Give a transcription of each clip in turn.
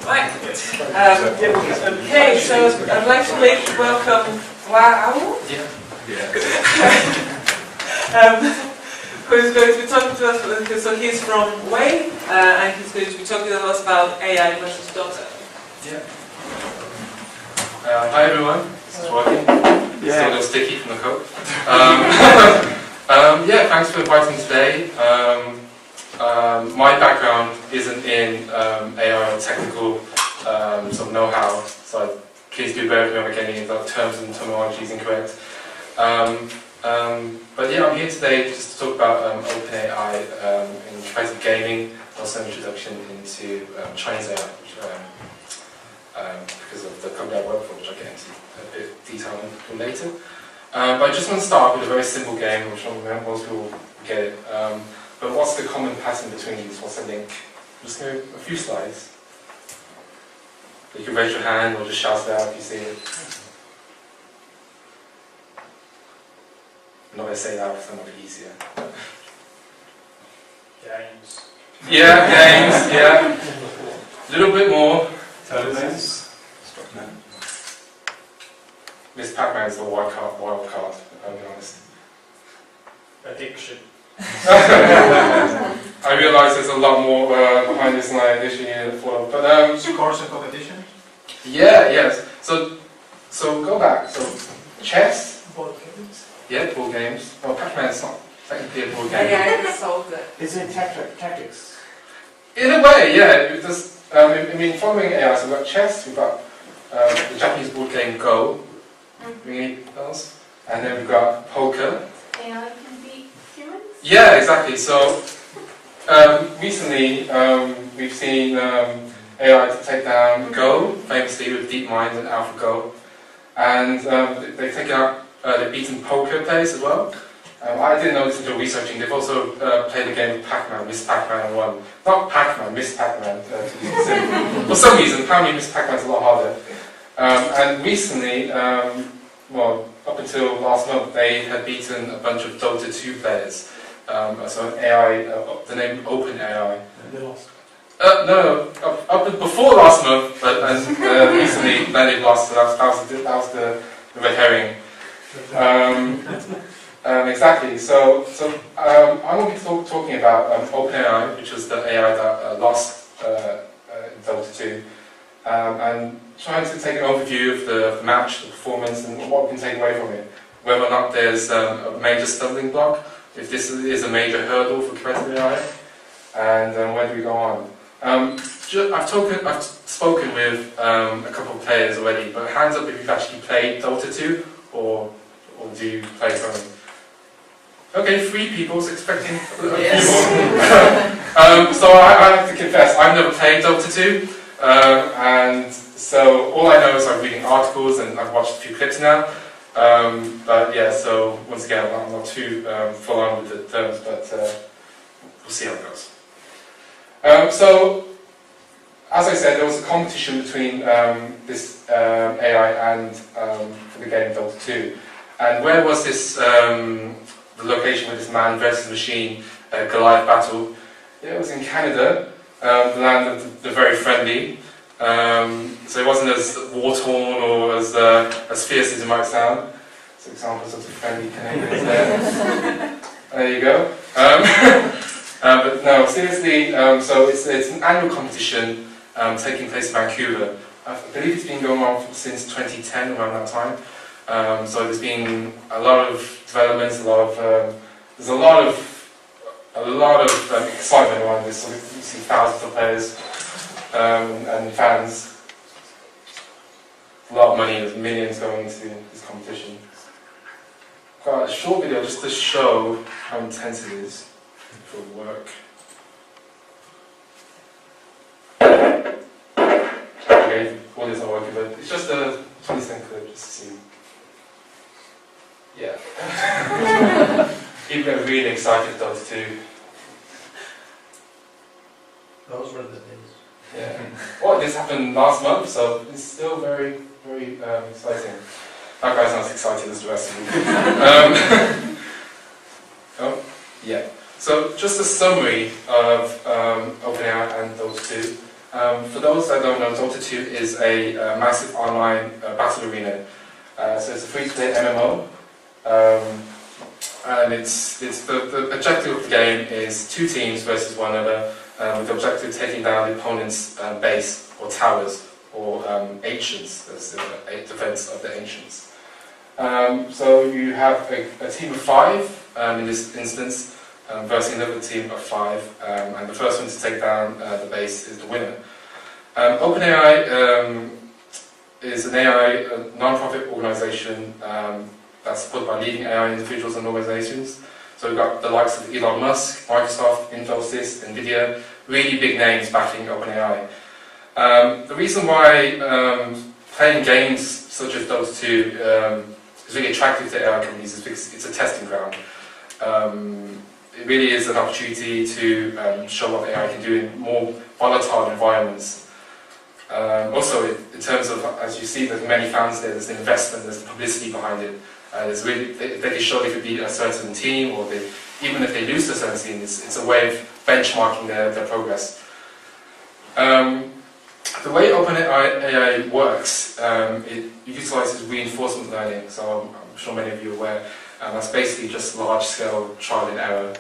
Right. Okay, so I'd like to welcome Wow. Who's going to be talking to us. So he's from Wei, and he's going to be talking to us about AI versus Dota. Yeah. Hi everyone. This is working. Still a little sticky from the code. Yeah, thanks for inviting me today. My background isn't in AI or technical sort of know-how, so please do bear with me if any of the terms and terminology is incorrect. But yeah, I'm here today just to talk about OpenAI in competitive gaming, also an introduction into Chinese AI, because of the company I work for, which I'll get into a bit of detail later. But I just want to start with a very simple game, which I'm sure most people get it. But what's the common pattern between these? What's the link? I'm just going to a few slides. You can raise your hand or just shout it out if you see it. I'm not going to say that because I'm not easier. Games. Yeah, games, yeah. A little bit more. Televisions. Miss Pac-Man is the wild card, I'll be honest. Addiction. I realise there's a lot more behind this than I initially thought of. But Scores and competition. yeah, yes. So go back. So chess. Board games. Yeah, board games. Well, Pac-Man is not technically a board game. AI solved it. Is it tactics? In a way, yeah. It does, I mean, following AI, so we've got chess, we've got the Japanese board game Go, ringing bells, and then we've got poker. AI can beat humans? Yeah, exactly. So recently we've seen AI to take down Go, famously with DeepMind and AlphaGo, and they've taken out, they've beaten poker players as well. I didn't know this until researching. They've also played a game of Pac-Man, Miss Pac-Man, and won. Not Pac-Man, Miss Pac-Man. For some reason, apparently Miss Pac-Man's a lot harder. And recently, well, up until last month, they had beaten a bunch of Dota 2 players. So an AI, the name OpenAI. They lost. No, up before last month, but and recently, then they've lost. So that was the red herring. Exactly. So I'm going to be talking about OpenAI, which was the AI that lost in Dota 2, and trying to take an overview of the match, the performance, and what we can take away from it. Whether or not there's a major stumbling block, if this is a major hurdle for competitive AI, and where do we go on? I've spoken with a couple of players already, but hands up if you've actually played Dota 2, or do you play something? Okay, 3 people, was expecting a few more. So I have to confess, I've never played Dota 2, and so all I know is I'm reading articles and I've watched a few clips now. But yeah, so once again, I'm not too full on with the terms, but we'll see how it goes. So, as I said, there was a competition between this AI and for the game Dota 2. And where was this, the location with this man versus machine Goliath battle? Yeah, it was in Canada, the land of the very friendly. So it wasn't as war-torn or as fierce as it might sound. So examples of the friendly Canadians there. There you go. But no, seriously, so it's an annual competition taking place in Vancouver. I believe it's been going on since 2010, around that time. So there's been a lot of developments, there's a lot of excitement around this. So you see thousands of players and fans. A lot of money, there's millions going into this competition. Got a short video just to show how intense it is for work. Okay, all this not working, but it's just a 20-second clip just to see. Yeah. People get really excited about Dota 2. Those were the days. Yeah. Well, this happened last month, so it's still very, very exciting. That guy's not as excited as the rest of them. Oh, yeah. So just a summary of OpenAI and Dota 2. For those that don't know, Dota 2 is a massive online battle arena. So it's a free-to-play MMO, and it's the objective of the game is two teams versus one another, with the objective of taking down the opponent's base or towers or ancients. That's the defense of the ancients. So you have a team of 5 in this instance versus another team of 5, and the first one to take down the base is the winner. OpenAI is an AI non-profit organisation that's supported by leading AI individuals and organisations. So we've got the likes of Elon Musk, Microsoft, Infosys, Nvidia, really big names backing OpenAI. The reason why playing games such as Dota 2 is really attractive to AI companies is because it's a testing ground. It really is an opportunity to show what AI can do in more volatile environments. Also, in terms of, as you see, there's many fans there, there's the investment, there's the publicity behind it. There's really, they can show they could beat a certain team, or even if they lose to a certain team, it's a way of benchmarking their progress. The way OpenAI works, it utilises reinforcement learning, so I'm sure many of you are aware, and that's basically just large-scale trial and error.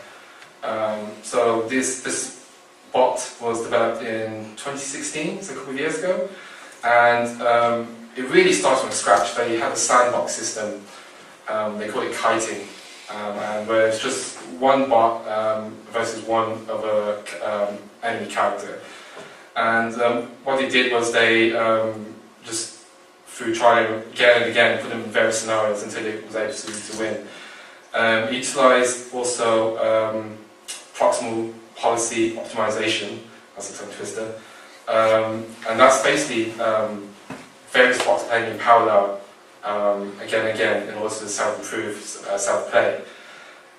So this bot was developed in 2016, so a couple of years ago, and it really starts from scratch. They have a sandbox system, they call it kiting, and where it's just one bot versus one other enemy character. And what they did was they just, through trying again and again, put them in various scenarios until it was able to win. Utilised also proximal policy optimization, that's a tongue twister, and that's basically various bots playing in parallel again and again in order to self-improve, self-play.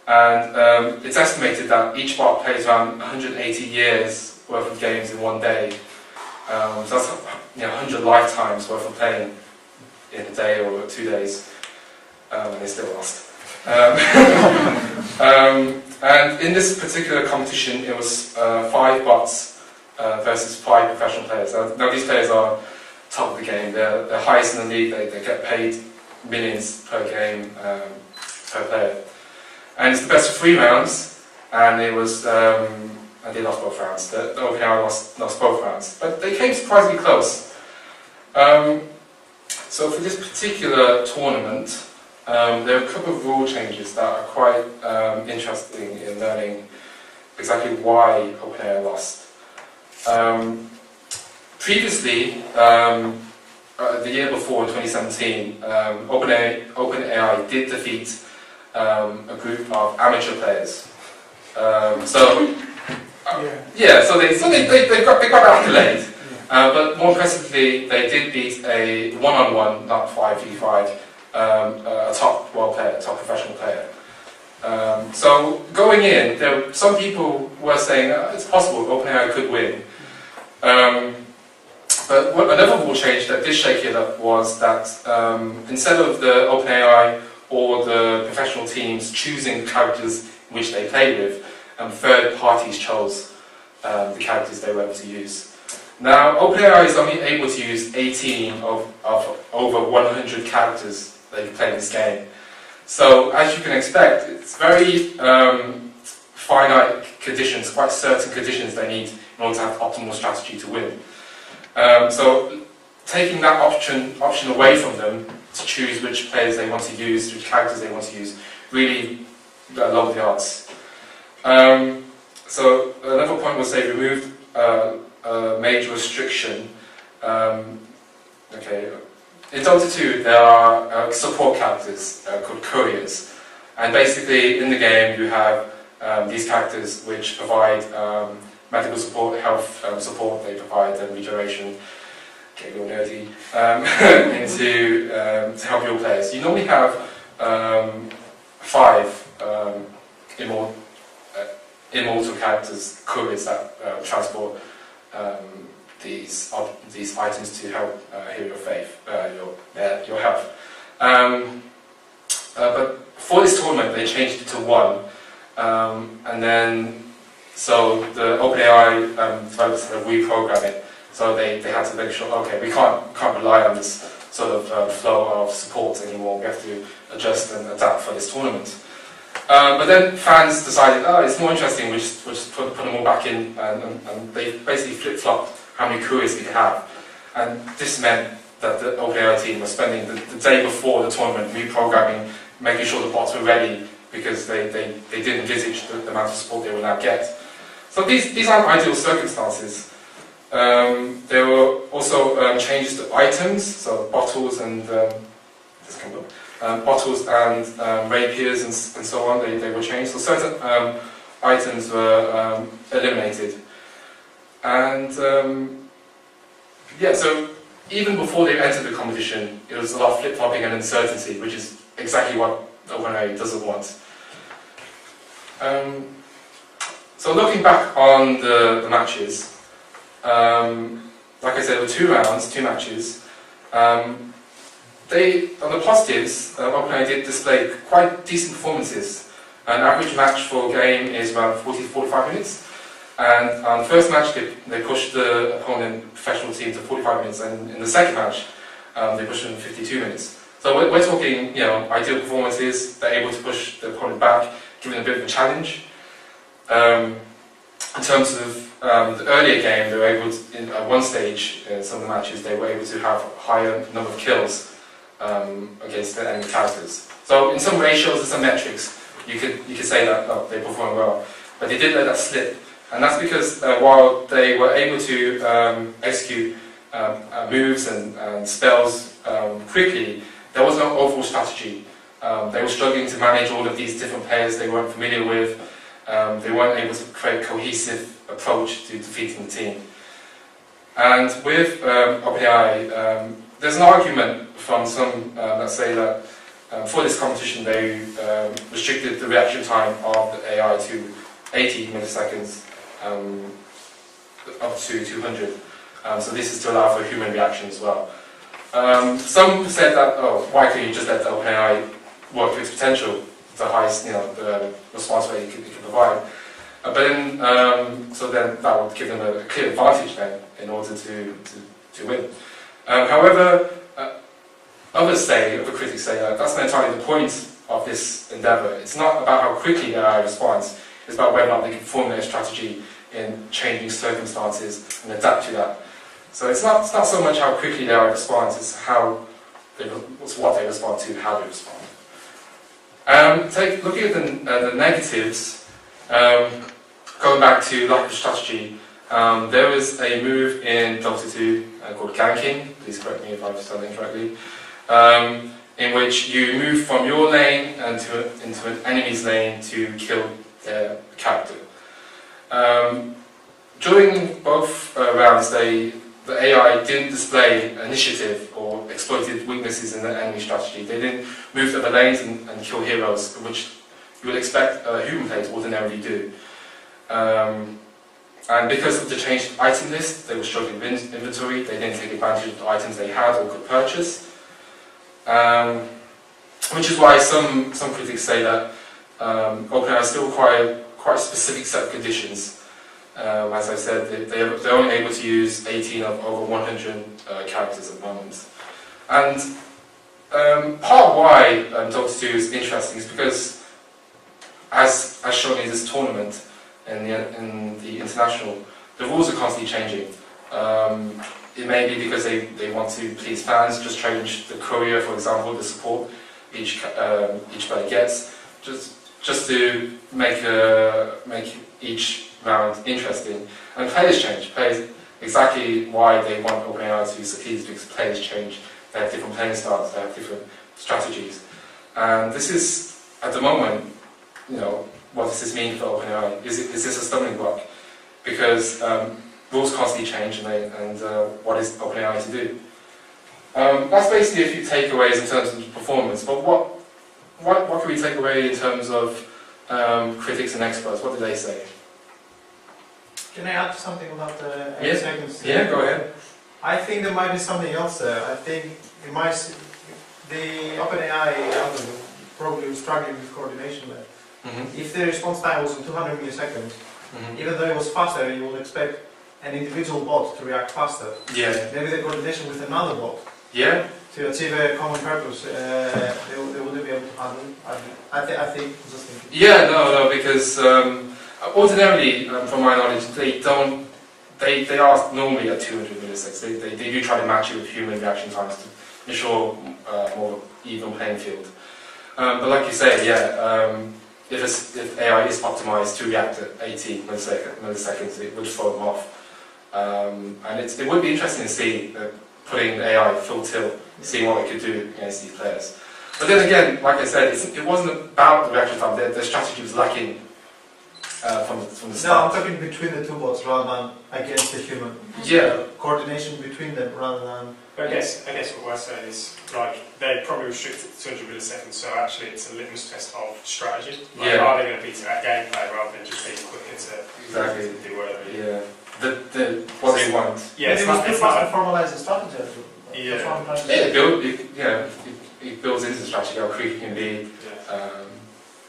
And it's estimated that each bot plays around 180 years worth of games in one day. So that's 100 lifetimes worth of playing in a day or 2 days, and they still lost. And in this particular competition, it was 5 bots versus 5 professional players. Now these players are top of the game. They're highest in the league. They get paid millions per game per player. And it's the best of 3 rounds, and it was and they lost both rounds. The OpenAI lost both rounds, but they came surprisingly close. So for this particular tournament, there are a couple of rule changes that are quite interesting in learning exactly why OpenAI lost. Previously, the year before, in 2017, OpenAI did defeat a group of amateur players. So they got accolade. But more impressively, they did beat a one-on-one, not 5v5, a top world player, a top professional player. So going in, some people were saying it's possible OpenAI could win. But another rule change that did shake it up was that instead of the OpenAI or the professional teams choosing the characters which they played with, third parties chose the characters they were able to use. Now, OpenAI is only able to use 18 of over 100 characters that you play in this game. So, as you can expect, it's very finite conditions, quite certain conditions they need in order to have optimal strategy to win. So, taking that option away from them to choose which players they want to use, which characters they want to use, really lowered the odds. So, another point was they removed a major restriction. In Dota 2 there are support characters called couriers, and basically in the game you have these characters which provide medical support, health support, they provide regeneration, get a little nerdy, to help your players. You normally have 5 immortal characters, couriers that transport these items to help heal your faith, your health. But for this tournament, they changed it to 1, and then so the OpenAI developers had to reprogram it. So they had to make sure, okay, we can't rely on this sort of flow of support anymore. We have to adjust and adapt for this tournament. But then fans decided, oh, it's more interesting, we'll just put them all back in, and they basically flip-flopped how many couriers we could have. And this meant that the OpenAI team was spending the day before the tournament reprogramming, making sure the bots were ready, because they didn't envisage the amount of support they will now get. So these aren't ideal circumstances. There were also changes to items, so bottles and bottles and rapiers and so on. They were changed. So certain items were eliminated, and yeah. So even before they entered the competition, it was a lot of flip-flopping and uncertainty, which is exactly what OpenAI doesn't want. So looking back on the matches, like I said, there were 2 rounds, 2 matches. On the positives, OpenAI did display quite decent performances. An average match for a game is around 40 to 45 minutes. And on the first match, they pushed the opponent professional team to 45 minutes, and in the second match, they pushed them to 52 minutes. So we're talking, ideal performances. They're able to push the opponent back, giving a bit of a challenge. In terms of the earlier game, they were able to, at one stage in some of the matches, they were able to have a higher number of kills against the enemy characters. So in some ratios and some metrics, you could say that they performed well, but they did let that slip, and that's because while they were able to execute moves and spells quickly, there was no overall strategy. They were struggling to manage all of these different players they weren't familiar with. They weren't able to create a cohesive approach to defeating the team. And with OpenAI, there's an argument from some that say that for this competition they restricted the reaction time of the AI to 80 milliseconds up to 200. So this is to allow for human reaction as well. Some said that, why can't you just let the OpenAI work to its potential, the highest, the response rate it could provide. But then, so then that would give them a clear advantage then in order to win. However, other critics say that that's not entirely the point of this endeavour. It's not about how quickly the AI responds, it's about whether or not they can formulate a strategy in changing circumstances and adapt to that. So it's not so much how quickly the AI responds, it's what they respond to, how they respond. Looking at the negatives, going back to lack of strategy, there was a move in Dota 2 called ganking, please correct me if I've said it incorrectly, in which you move from your lane into an enemy's lane to kill their character. During both rounds, the AI didn't display initiative or exploited weaknesses in the enemy strategy. They didn't move to other lanes and kill heroes, which you would expect a human player to ordinarily do. And because of the changed item list, they were struggling with inventory. They didn't take advantage of the items they had or could purchase. Which is why some critics say that OpenAI still require quite a specific set of conditions. As I said, they're only able to use 18 of over 100 characters at the moment. And part of why Dota 2 is interesting is because, as shown in this tournament, in the international, the rules are constantly changing. It may be because they want to please fans, just change the courier, for example, the support each player gets, just to make each round interesting. And players change. Players, exactly why they want OpenAI to succeed, because players change. They have different playing styles, they have different strategies. And this is, at the moment, what does this mean for OpenAI? Is this a stumbling block? Because rules constantly change, and what is OpenAI to do? That's basically a few takeaways in terms of performance, but what can we take away in terms of critics and experts? What do they say? Can I add something about the 8 Yes. seconds? Yeah, go ahead. I think there might be something else there. I think the OpenAI algorithm probably was struggling with coordination there. Mm-hmm. If the response time was in 200 milliseconds, Mm-hmm. even though it was faster, you would expect an individual bot to react faster. Yeah. Maybe the coordination with another bot Yeah. to achieve a common purpose. They wouldn't be able to handle it. I think. Just thinking. Yeah, no, because ordinarily, from my knowledge, they don't. They are normally at 200 milliseconds. They do try to match it with human reaction times to ensure more even playing field. But like you say, yeah, if AI is optimized to react at 80 milliseconds, it would throw them off. And it would be interesting to see putting AI full tilt, seeing what it could do against these players. But then again, like I said, it wasn't about the reaction time. The strategy was lacking from the No, I'm start. talking between the two bots rather than against the human. Yeah. Coordination between them rather than. But I guess what we're saying is, like, they're probably restricted to 200 milliseconds, so actually it's a litmus test of strategy. Like, Yeah. are they going to beat it at gameplay rather than just being quicker to Exactly. do whatever? Yeah. What they want. Yeah, Maybe we still have to formalize the strategy. Yeah. That's what I'm trying to Yeah, say. it builds into the strategy how quick it can be. Yeah.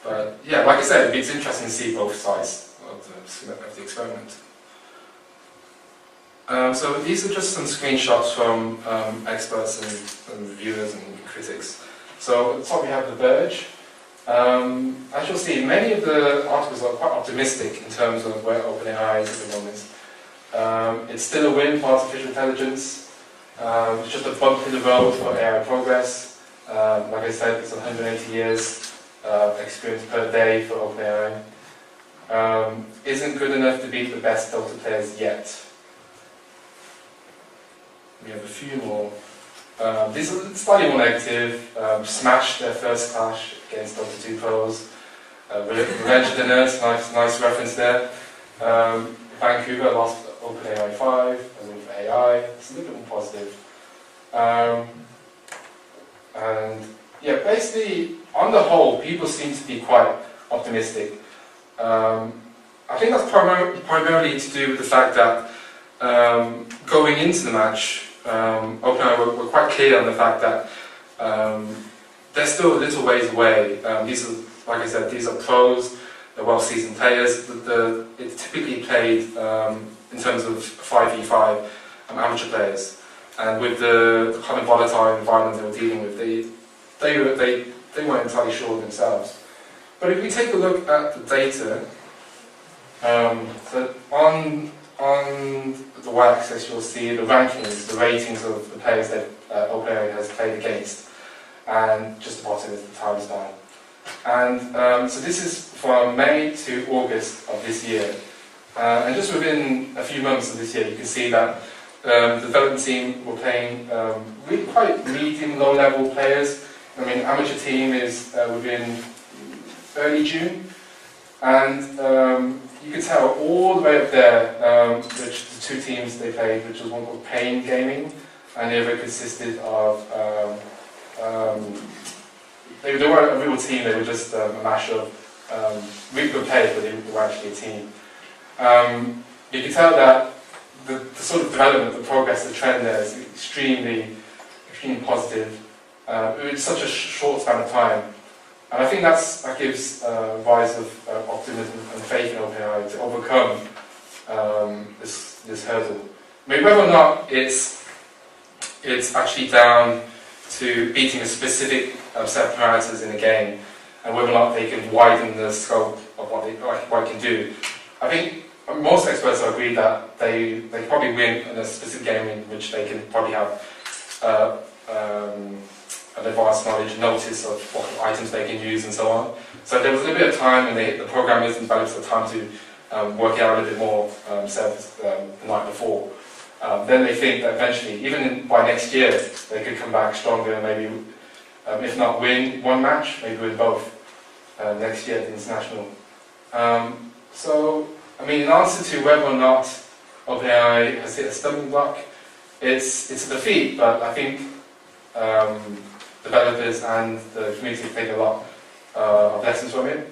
But yeah, like I said, it's interesting to see both sides of the experiment. So these are just some screenshots from experts and reviewers and critics. So at the top we have The Verge. As you'll see, many of the articles are quite optimistic in terms of where OpenAI is at the moment. It's still a win for artificial intelligence. It's just a bump in the road for AI progress. Like I said, it's 180 years experience per day for OpenAI. Isn't good enough to beat the best Dota players yet. We have a few more. These are slightly more negative. Smashed their first clash against Dota 2 pros. Revenge of the Nerds, nice reference there. Vancouver lost OpenAI 5 as well for AI. It's a little bit more positive. And yeah, basically, on the whole, people seem to be quite optimistic. I think that's primarily to do with the fact that going into the match, OpenAI were quite clear on the fact that they're still a little ways away. These are, like I said, these are pros, they're well-seasoned players. It's typically played in terms of 5v5 amateur players, and with the kind of volatile environment they were dealing with, they weren't entirely sure themselves. But if we take a look at the data, so on the y-axis you'll see the rankings, the ratings of the players that OpenAI has played against, and just the bottom is the time span. And so this is from May to August of this year, and just within a few months of this year you can see that the development team were playing really quite medium, low-level players. I mean, amateur team is within early June, and you can tell all the way up there, which the two teams they played, which was one called Pain Gaming, and the other consisted of, they weren't a real team, they were just a mash of really good players, but they were actually a team. You can tell that the sort of development, the progress, the trend there is extremely positive. It's such a short span of time. And I think that gives rise of optimism and faith in OpenAI to overcome this hurdle. I mean, whether or not it's actually down to beating a specific set of parameters in a game, and whether or not they can widen the scope of what it can do. I think most experts agree that they probably win in a specific game in which they can probably have an advanced knowledge, notice of what items they can use and so on. So there was a little bit of time, and the programmers and developers had time to work it out a little bit more the night before. Then they think that eventually, even by next year, they could come back stronger and maybe, if not win one match, maybe win both next year at the International. So, I mean, in answer to whether or not OpenAI has hit a stumbling block, it's a defeat, but I think developers and the community take a lot of lessons from it,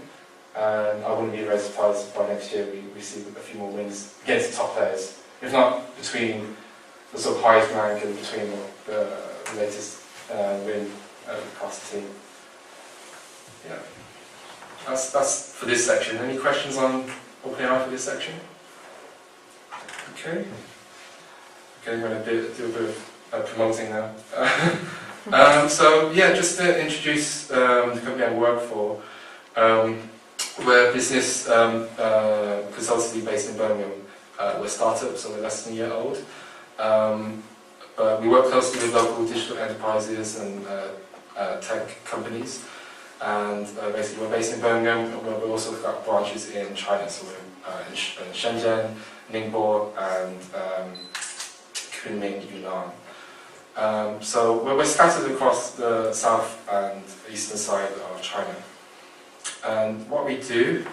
and I wouldn't be very surprised if by next year we see a few more wins against the top players, if not between the sort of highest rank and between the latest win across the team. Yeah, that's for this section. Any questions on OpenAI for this section? Okay. Okay, I'm going to do a bit of promoting now. So yeah, just to introduce the company I work for. We're a business consultancy based in Birmingham. We're a startup, so we're less than a year old. But we work closely with local digital enterprises and tech companies. And basically we're based in Birmingham, but we've also got branches in China. So we're in Shenzhen, Ningbo, and Kunming, Yunnan. So we're scattered across the south and eastern side of China. And what we do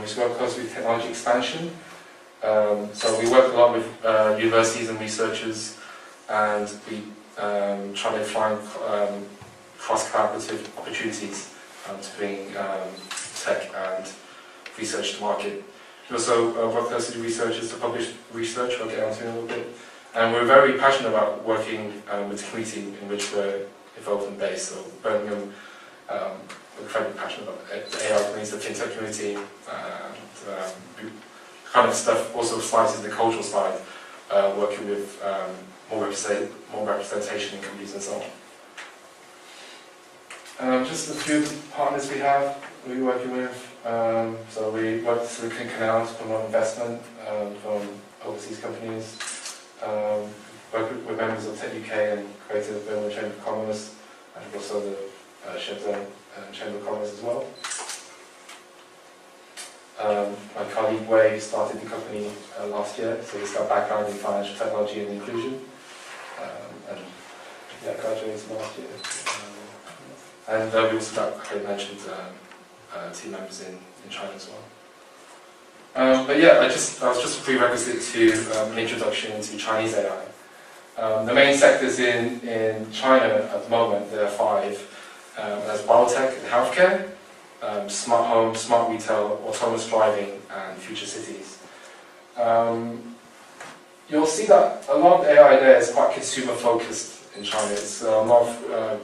is work closely with technology expansion. So we work a lot with universities and researchers, and we try to find cross-collaborative opportunities to bring tech and research to market. We also work closely with researchers to publish research, I'll get onto in a little bit. And we're very passionate about working with the community in which we're involved and based. So Birmingham, we're incredibly passionate about the AI community, the fintech community, and kind of stuff also slides in the cultural side, working with more representation in companies and so on. Just a few of the partners we're working with. So we work with Silicon Canal to promote investment from overseas companies. Work with members of Tech UK and created the Birmingham Chamber of Commerce, and also the Shenzhen Chamber of Commerce as well. My colleague Wei started the company last year, so he's got a background in financial technology and inclusion, and yeah, graduated last year. And we also got, like I mentioned, team members in China as well. But yeah, that was just a prerequisite to an introduction into Chinese AI. The main sectors in China at the moment, there are 5. There's biotech and healthcare, smart home, smart retail, autonomous driving, and future cities. You'll see that a lot of AI there is quite consumer focused in China. It's a lot of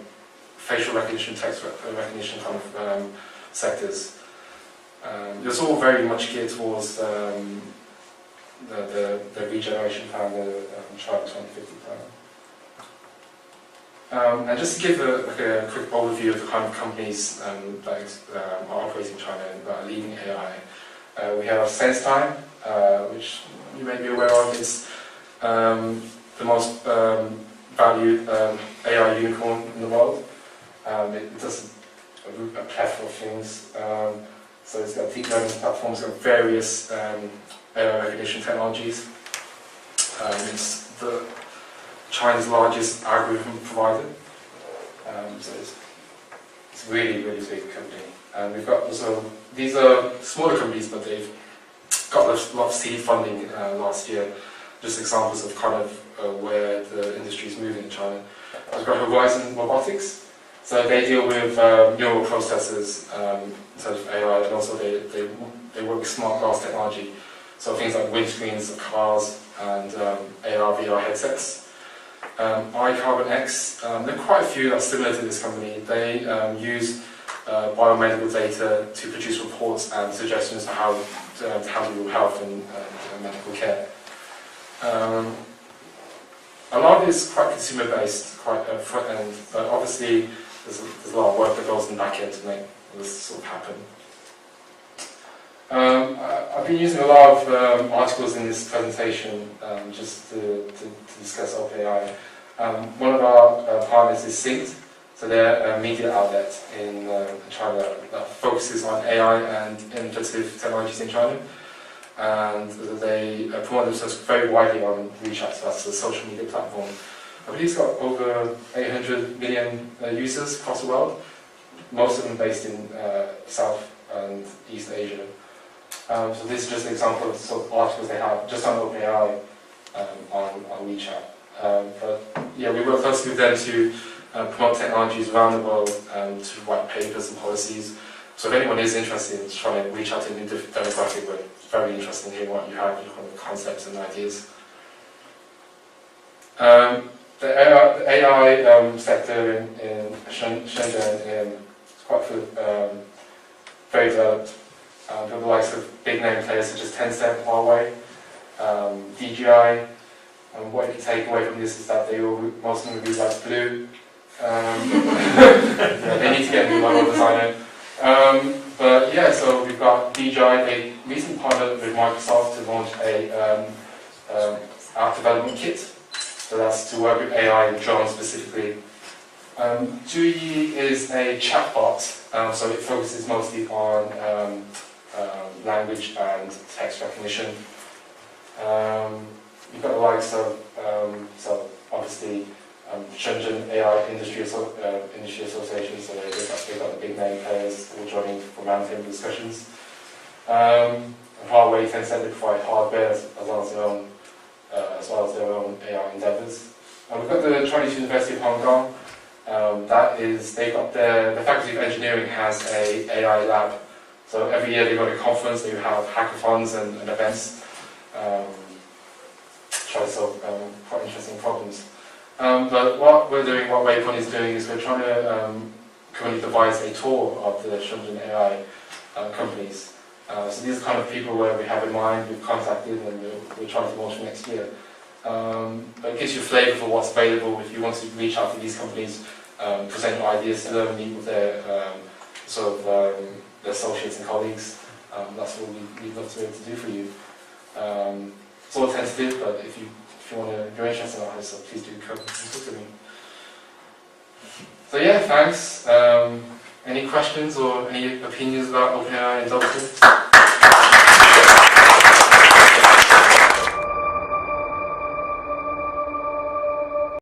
facial recognition, text recognition kind of sectors. It's all very much geared towards the regeneration plan, the China 2050 plan. And just to give a quick overview of the kind of companies that are operating in China and that are leading AI, we have SenseTime, which you may be aware of. It's the most valued AI unicorn in the world. It does a plethora of things. So it's got deep learning platforms, it's got various AI recognition technologies. It's China's largest algorithm provider. So it's really, really big company. And we've got also, these are smaller companies, but they've got a lot of seed funding last year. Just examples of kind of where the industry is moving in China. We've got Horizon Robotics. So they deal with neural processors in terms of AI, and also they work with smart glass technology. So things like windscreens of cars and AR, VR headsets. iCarbon X, there are quite a few that's similar to this company. They use biomedical data to produce reports and suggestions for how to handle your health and medical care. A lot of it is quite consumer based, quite front end, but obviously there's a lot of work that goes in the back end to make this sort of happen. I've been using a lot of articles in this presentation just to discuss OpenAI. One of our partners is Synced, so they're a media outlet in China that focuses on AI and innovative technologies in China. And they promote themselves very widely on WeChat, so that's a social media platform. I believe it's got over 800 million users across the world, most of them based in South and East Asia. So this is just an example of the sort of articles they have just on OpenAI on WeChat. But yeah, we work closely with them to promote technologies around the world, to write papers and policies. So if anyone is interested in trying to reach out to a new demographic, we're very interested in hearing what you have, your concepts and ideas. The AI sector in Shenzhen is quite very developed. With the likes of big name players such as Tencent, Huawei, DG DJI. What you can take away from this is that they all, most of them will be like blue. Yeah, they need to get a new logo designer. But yeah, so we've got DJI. They recently partnered with Microsoft to launch a app development kit. So that's to work with AI and drones specifically. Juyi is a chatbot, so it focuses mostly on language and text recognition. You've got the likes of, so obviously, Shenzhen AI Industry Association, so they've got the big name players all joining for roundtable discussions. Huawei, Tencent, they provide hardware as well as their own AI endeavours. We've got the Chinese University of Hong Kong. They've got the Faculty of Engineering has a AI lab. So every year they've got a conference, they have hackathons and events. Try to solve quite interesting problems. But what we're doing, what WeiPoint is doing, is we're trying to currently devise a tour of the Shenzhen AI companies. So these are kind of people where we have in mind, we've contacted, and we're trying to launch for next year. But it gives you a flavour for what's available if you want to reach out to these companies, present your ideas to them, meet with their their associates and colleagues. That's what we'd love to be able to do for you. It's all tentative, but if you're interested in that, so please do come and talk to me. So yeah, thanks. Any questions or any opinions about OpenAI and Dota?